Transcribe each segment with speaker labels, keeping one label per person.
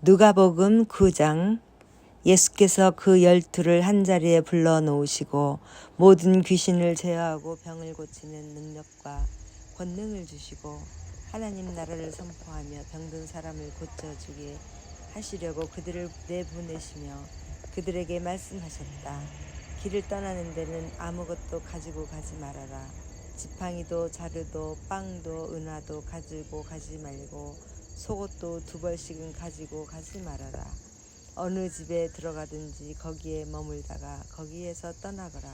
Speaker 1: 누가복음 9장. 예수께서 그 12를 한자리에 불러 놓으시고 모든 귀신을 제어하고 병을 고치는 능력과 권능을 주시고 하나님 나라를 선포하며 병든 사람을 고쳐주게 하시려고 그들을 내보내시며 그들에게 말씀하셨다. 길을 떠나는 데는 아무것도 가지고 가지 말아라. 지팡이도 자루도 빵도 은화도 가지고 가지 말고 속옷도 2벌씩은 가지고 가지 말아라. 어느 집에 들어가든지 거기에 머물다가 거기에서 떠나거라.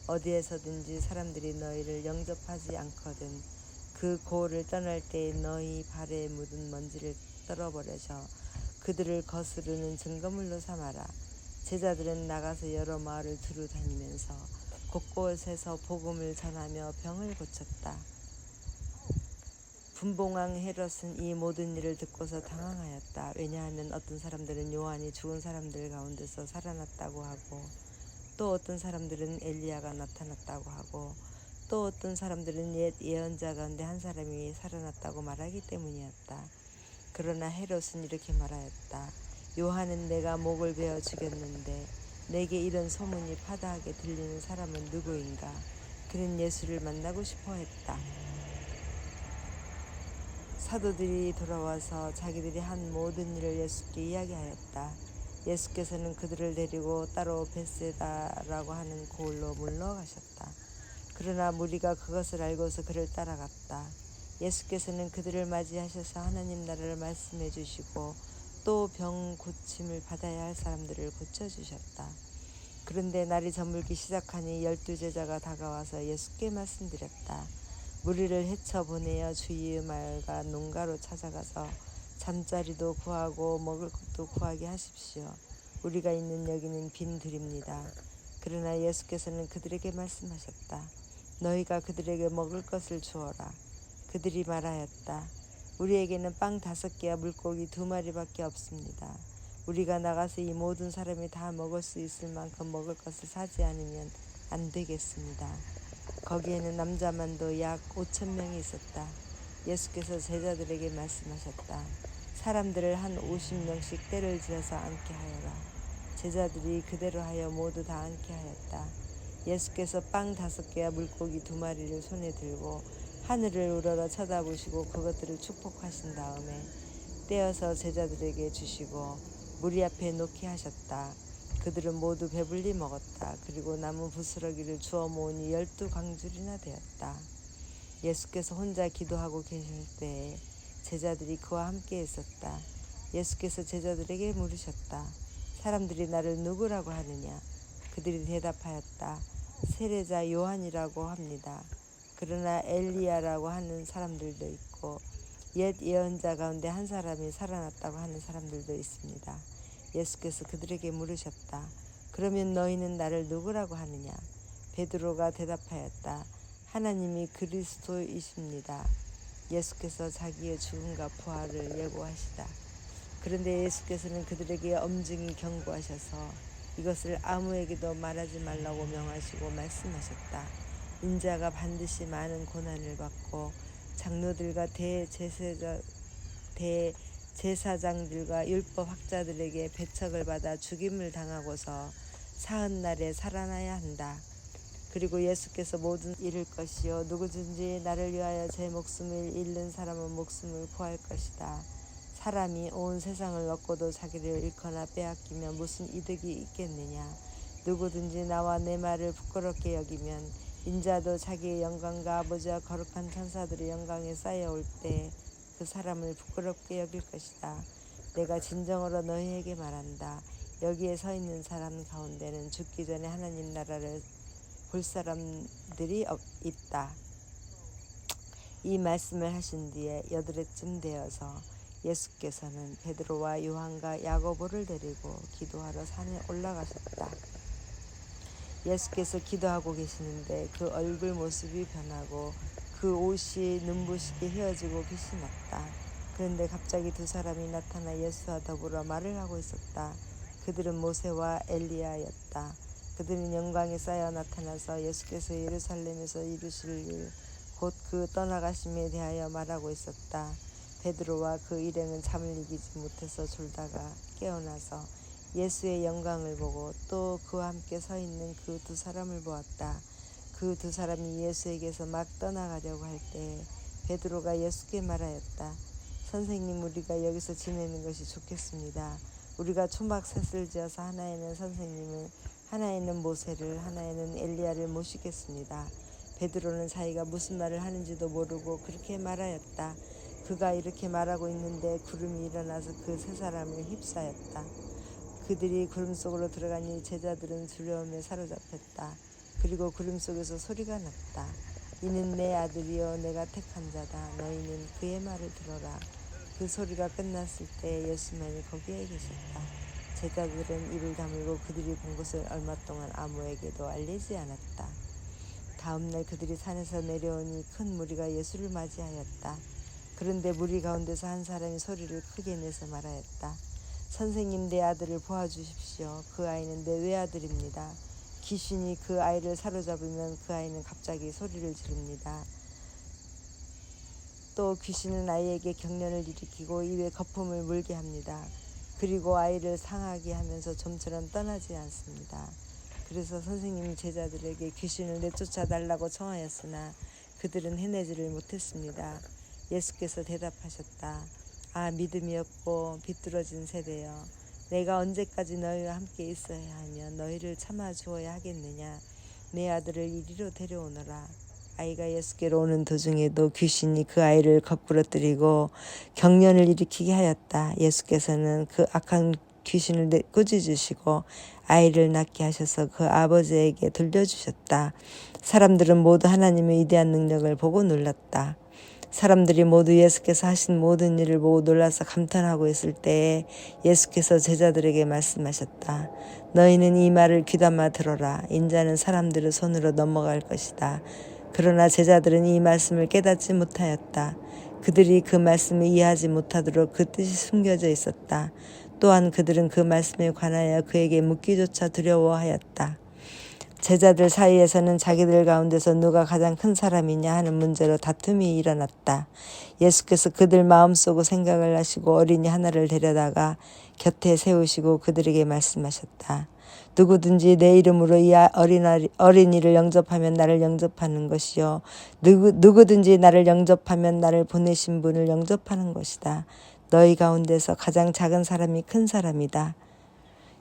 Speaker 1: 어디에서든지 사람들이 너희를 영접하지 않거든 그 고을을 떠날 때에 너희 발에 묻은 먼지를 떨어버려서 그들을 거스르는 증거물로 삼아라. 제자들은 나가서 여러 마을을 두루 다니면서 곳곳에서 복음을 전하며 병을 고쳤다. 분봉왕 헤롯은 이 모든 일을 듣고서 당황하였다. 왜냐하면 어떤 사람들은 요한이 죽은 사람들 가운데서 살아났다고 하고 또 어떤 사람들은 엘리야가 나타났다고 하고 또 어떤 사람들은 옛 예언자 가운데 한 사람이 살아났다고 말하기 때문이었다. 그러나 헤롯은 이렇게 말하였다. 요한은 내가 목을 베어 죽였는데 내게 이런 소문이 파다하게 들리는 사람은 누구인가? 그는 예수를 만나고 싶어 했다. 사도들이 돌아와서 자기들이 한 모든 일을 예수께 이야기하였다. 예수께서는 그들을 데리고 따로 벳세다라고 하는 고을로 물러가셨다. 그러나 무리가 그것을 알고서 그를 따라갔다. 예수께서는 그들을 맞이하셔서 하나님 나라를 말씀해 주시고 또 병 고침을 받아야 할 사람들을 고쳐주셨다. 그런데 날이 저물기 시작하니 12제자가 다가와서 예수께 말씀드렸다. 무리를 헤쳐 보내어 주위의 마을과 농가로 찾아가서 잠자리도 구하고 먹을 것도 구하게 하십시오. 우리가 있는 여기는 빈 들입니다. 그러나 예수께서는 그들에게 말씀하셨다. 너희가 그들에게 먹을 것을 주어라. 그들이 말하였다. 우리에게는 빵 5개와 물고기 2마리밖에 없습니다. 우리가 나가서 이 모든 사람이 다 먹을 수 있을 만큼 먹을 것을 사지 않으면 안 되겠습니다. 거기에는 남자만도 약 5,000명이 있었다. 예수께서 제자들에게 말씀하셨다. 사람들을 한 50명씩 때를 지어서 앉게 하여라. 제자들이 그대로 하여 모두 다 앉게 하였다. 예수께서 빵 5개와 물고기 2마리를 손에 들고 하늘을 우러러 쳐다보시고 그것들을 축복하신 다음에 떼어서 제자들에게 주시고 무리 앞에 놓게 하셨다. 그들은 모두 배불리 먹었다. 그리고 나무 부스러기를 주워 모으니 12광줄이나 되었다. 예수께서 혼자 기도하고 계실 때에 제자들이 그와 함께 있었다. 예수께서 제자들에게 물으셨다. 사람들이 나를 누구라고 하느냐? 그들이 대답하였다. 세례자 요한이라고 합니다. 그러나 엘리야라고 하는 사람들도 있고 옛 예언자 가운데 한 사람이 살아났다고 하는 사람들도 있습니다. 예수께서 그들에게 물으셨다. 그러면 너희는 나를 누구라고 하느냐? 베드로가 대답하였다. 하나님이 그리스도이십니다. 예수께서 자기의 죽음과 부활을 예고하시다. 그런데 예수께서는 그들에게 엄중히 경고하셔서 이것을 아무에게도 말하지 말라고 명하시고 말씀하셨다. 인자가 반드시 많은 고난을 받고 장로들과 제사장들과 율법 학자들에게 배척을 받아 죽임을 당하고서 사흘날에 살아나야 한다. 그리고 예수께서 모든 잃을 것이요 누구든지 나를 위하여 제 목숨을 잃는 사람은 목숨을 구할 것이다. 사람이 온 세상을 얻고도 자기를 잃거나 빼앗기면 무슨 이득이 있겠느냐. 누구든지 나와 내 말을 부끄럽게 여기면 인자도 자기의 영광과 아버지와 거룩한 천사들의 영광에 쌓여올 때 그 사람을 부끄럽게 여길 것이다. 내가 진정으로 너희에게 말한다. 여기에 서 있는 사람 가운데는 죽기 전에 하나님 나라를 볼 사람들이 있다. 이 말씀을 하신 뒤에 8해쯤 되어서 예수께서는 베드로와 요한과 야고보를 데리고 기도하러 산에 올라가셨다. 예수께서 기도하고 계시는데 그 얼굴 모습이 변하고 그 옷이 눈부시게 휘어지고 빛이 났다. 그런데 갑자기 2 사람이 나타나 예수와 더불어 말을 하고 있었다. 그들은 모세와 엘리야였다. 그들은 영광에 쌓여 나타나서 예수께서 예루살렘에서 이루실 일 곧 그 떠나가심에 대하여 말하고 있었다. 베드로와 그 일행은 잠을 이기지 못해서 졸다가 깨어나서 예수의 영광을 보고 또 그와 함께 서 있는 그 두 사람을 보았다. 그 두 사람이 예수에게서 막 떠나가려고 할 때 베드로가 예수께 말하였다. 선생님, 우리가 여기서 지내는 것이 좋겠습니다. 우리가 초막셋을 지어서 하나에는 선생님을, 하나에는 모세를, 하나에는 엘리야를 모시겠습니다. 베드로는 자기가 무슨 말을 하는지도 모르고 그렇게 말하였다. 그가 이렇게 말하고 있는데 구름이 일어나서 그 세 사람을 휩싸였다. 그들이 구름 속으로 들어가니 제자들은 두려움에 사로잡혔다. 그리고 구름 속에서 소리가 났다. 이는 내 아들이요 내가 택한 자다. 너희는 그의 말을 들어라. 그 소리가 끝났을 때 예수만이 거기에 계셨다. 제자들은 입을 다물고 그들이 본 것을 얼마 동안 아무에게도 알리지 않았다. 다음 날 그들이 산에서 내려오니 큰 무리가 예수를 맞이하였다. 그런데 무리 가운데서 한 사람이 소리를 크게 내서 말하였다. 선생님, 내 아들을 보아주십시오. 그 아이는 내 외아들입니다. 귀신이 그 아이를 사로잡으면 그 아이는 갑자기 소리를 지릅니다. 또 귀신은 아이에게 경련을 일으키고 입에 거품을 물게 합니다. 그리고 아이를 상하게 하면서 좀처럼 떠나지 않습니다. 그래서 선생님이 제자들에게 귀신을 내쫓아 달라고 청하였으나 그들은 해내지를 못했습니다. 예수께서 대답하셨다. 아, 믿음이 없고 비뚤어진 세대여, 내가 언제까지 너희와 함께 있어야 하며 너희를 참아 주어야 하겠느냐. 내 아들을 이리로 데려오너라. 아이가 예수께로 오는 도중에도 귀신이 그 아이를 거꾸러뜨리고 경련을 일으키게 하였다. 예수께서는 그 악한 귀신을 꾸짖으시고 아이를 낫게 하셔서 그 아버지에게 돌려주셨다. 사람들은 모두 하나님의 위대한 능력을 보고 놀랐다. 사람들이 모두 예수께서 하신 모든 일을 보고 놀라서 감탄하고 있을 때에 예수께서 제자들에게 말씀하셨다. 너희는 이 말을 귀담아 들어라. 인자는 사람들의 손으로 넘어갈 것이다. 그러나 제자들은 이 말씀을 깨닫지 못하였다. 그들이 그 말씀을 이해하지 못하도록 그 뜻이 숨겨져 있었다. 또한 그들은 그 말씀에 관하여 그에게 묻기조차 두려워하였다. 제자들 사이에서는 자기들 가운데서 누가 가장 큰 사람이냐 하는 문제로 다툼이 일어났다. 예수께서 그들 마음속의 생각을 아시고 어린이 하나를 데려다가 곁에 세우시고 그들에게 말씀하셨다. 누구든지 내 이름으로 이 어린이를 영접하면 나를 영접하는 것이요, 누구든지 나를 영접하면 나를 보내신 분을 영접하는 것이다. 너희 가운데서 가장 작은 사람이 큰 사람이다.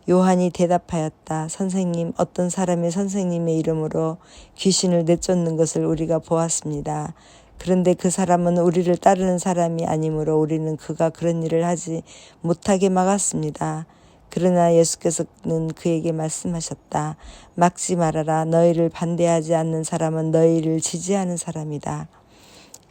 Speaker 1: 요한이 대답하였다. 선생님, 어떤 사람이 선생님의 이름으로 귀신을 내쫓는 것을 우리가 보았습니다. 그런데 그 사람은 우리를 따르는 사람이 아니므로 우리는 그가 그런 일을 하지 못하게 막았습니다. 그러나 예수께서는 그에게 말씀하셨다. 막지 말아라. 너희를 반대하지 않는 사람은 너희를 지지하는 사람이다.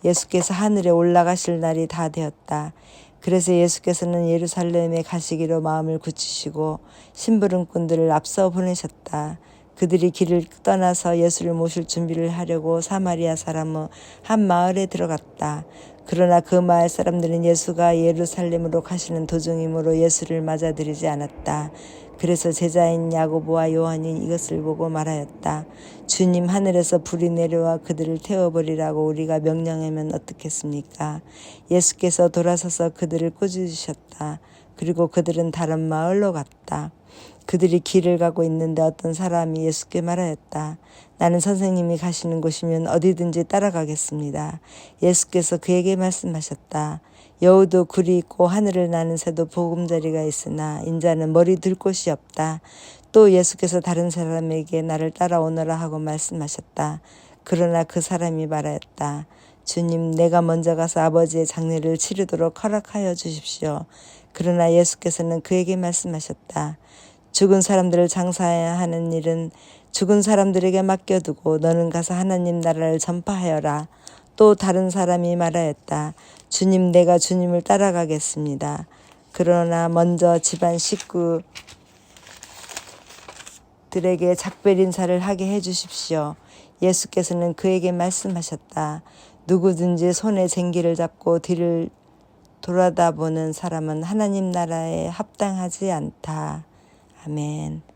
Speaker 1: 예수께서 하늘에 올라가실 날이 다 되었다. 그래서 예수께서는 예루살렘에 가시기로 마음을 굳히시고 심부름꾼들을 앞서 보내셨다. 그들이 길을 떠나서 예수를 모실 준비를 하려고 사마리아 사람의 한 마을에 들어갔다. 그러나 그 마을 사람들은 예수가 예루살렘으로 가시는 도중이므로 예수를 맞아들이지 않았다. 그래서 제자인 야고보와 요한이 이것을 보고 말하였다. 주님, 하늘에서 불이 내려와 그들을 태워버리라고 우리가 명령하면 어떻겠습니까? 예수께서 돌아서서 그들을 꾸짖으셨다. 그리고 그들은 다른 마을로 갔다. 그들이 길을 가고 있는데 어떤 사람이 예수께 말하였다. 나는 선생님이 가시는 곳이면 어디든지 따라가겠습니다. 예수께서 그에게 말씀하셨다. 여우도 굴이 있고 하늘을 나는 새도 보금자리가 있으나 인자는 머리 둘 곳이 없다. 또 예수께서 다른 사람에게 나를 따라오너라 하고 말씀하셨다. 그러나 그 사람이 말하였다. 주님, 내가 먼저 가서 아버지의 장례를 치르도록 허락하여 주십시오. 그러나 예수께서는 그에게 말씀하셨다. 죽은 사람들을 장사해야 하는 일은 죽은 사람들에게 맡겨두고 너는 가서 하나님 나라를 전파하여라. 또 다른 사람이 말하였다. 주님, 내가 주님을 따라가겠습니다. 그러나 먼저 집안 식구들에게 작별 인사를 하게 해주십시오. 예수께서는 그에게 말씀하셨다. 누구든지 손에 쟁기를 잡고 뒤를 돌아다보는 사람은 하나님 나라에 합당하지 않다. 아멘.